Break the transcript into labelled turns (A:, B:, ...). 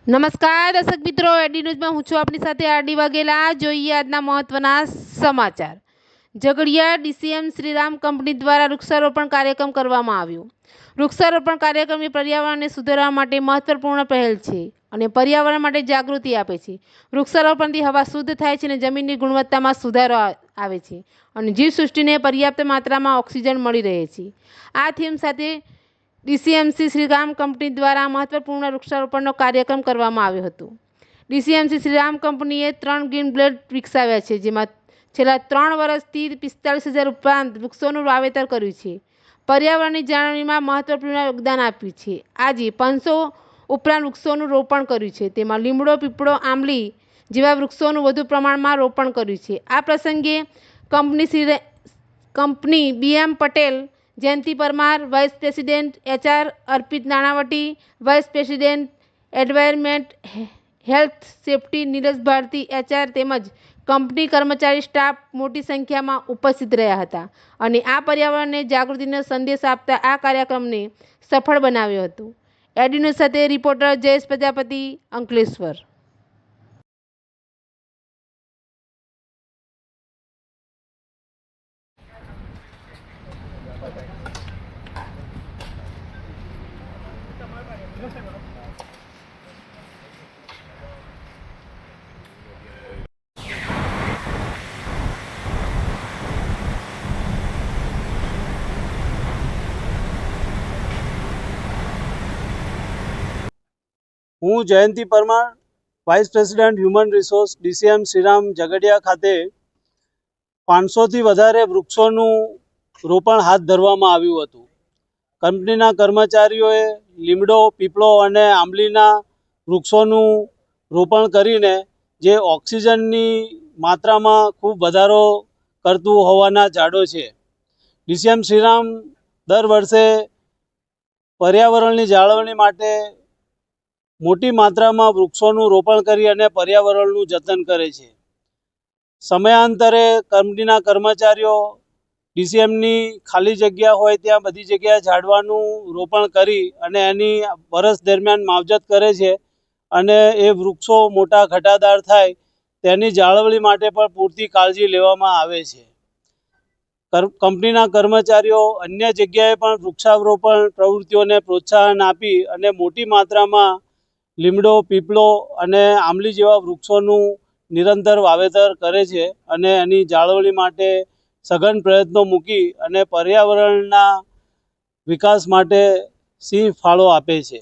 A: નમસ્કાર દર્શક મિત્રો, એડી ન્યૂઝમાં હું છું આપની સાથે આરડી વાઘેલા। જોઈએ આજના મહત્વના સમાચાર। ઝઘડિયા ડીસીએમ શ્રીરામ કંપની દ્વારા વૃક્ષારોપણ કાર્યક્રમ કરવામાં આવ્યો। વૃક્ષારોપણ કાર્યક્રમ એ પર્યાવરણને સુધારવા માટે મહત્વપૂર્ણ પહેલ છે અને પર્યાવરણ માટે જાગૃતિ આપે છે। વૃક્ષારોપણથી હવા શુદ્ધ થાય છે અને જમીનની ગુણવત્તામાં સુધારો આવે છે અને જીવસૃષ્ટિને પર્યાપ્ત માત્રામાં ઓક્સિજન મળી રહે છે। આ થીમ સાથે ડીસીએમસી શ્રીરામ કંપની દ્વારા મહત્વપૂર્ણ વૃક્ષારોપણનો કાર્યક્રમ કરવામાં આવ્યો હતો। ડીસીએમસી શ્રીરામ કંપનીએ 3 ગ્રીન બેલ્ટ વિકસાવ્યા છે, જેમાં છેલ્લા 3 વર્ષથી 45,000 ઉપરાંત વૃક્ષોનું વાવેતર કર્યું છે। પર્યાવરણની જાળવણીમાં મહત્વપૂર્ણ યોગદાન આપ્યું છે। આજે 500 ઉપરાંત વૃક્ષોનું રોપણ કર્યું છે, તેમાં લીમડો, પીપળો, આંબલી જેવા વૃક્ષોનું વધુ પ્રમાણમાં રોપણ કર્યું છે। આ પ્રસંગે company BM Patel, Jayanti Parmar, vice president HR Arpit Nanavati, vice president environment health safety Neeraj Bharti HR તેમજ કંપની કર્મચારી સ્ટાફ મોટી સંખ્યામાં ઉપસ્થિત રહ્યા હતા અને આ પર્યાવરણને જાગૃતિનો સંદેશ આપતા આ કાર્યક્રમને સફળ બનાવ્યો હતો। એડી ન્યૂઝ સાથે રિપોર્ટર જયેશ પ્રજાપતિ, અંકલેશ્વર।
B: હું Jayanti Parmar, vice president human resource, DCM Shriram Jhagadia ખાતે 500થી વધારે વૃક્ષોનું રોપણ હાથ ધરવામાં આવ્યું હતું। કંપનીના કર્મચારીઓએ લીમડો, પીપળો અને આંબલીના વૃક્ષોનું રોપણ કરીને જે ઓક્સિજનની માત્રામાં ખૂબ વધારો કરતું હોવાના ઝાડો છે। ડીસીએમ શ્રીરામ દર વર્ષે પર્યાવરણની જાળવણી માટે મોટી માત્રામાં વૃક્ષોનું રોપણ કરી અને પર્યાવરણનું જતન કરે છે। સમયાંતરે કંપનીના કર્મચારીઓ ડીસીએમની ખાલી જગ્યા હોય ત્યાં બધી જગ્યાએ ઝાડવાનું રોપણ કરી અને એની વર્ષ દરમિયાન માવજત કરે છે અને એ વૃક્ષો મોટા ઘટાદાર થાય તેની જાળવણી માટે પણ પૂરતી કાળજી લેવામાં આવે છે। કંપનીના કર્મચારીઓ અન્ય જગ્યાએ પણ વૃક્ષારોપણ પ્રવૃત્તિઓને પ્રોત્સાહન આપી અને મોટી માત્રામાં લીમડો, પીપળો અને આંબલી જેવા વૃક્ષોનું નિરંતર વાવેતર કરે છે અને એની જાળવણી માટે સઘન પ્રયત્નો મૂકી અને પર્યાવરણના વિકાસ માટે સિંહ ફાળો આપે છે।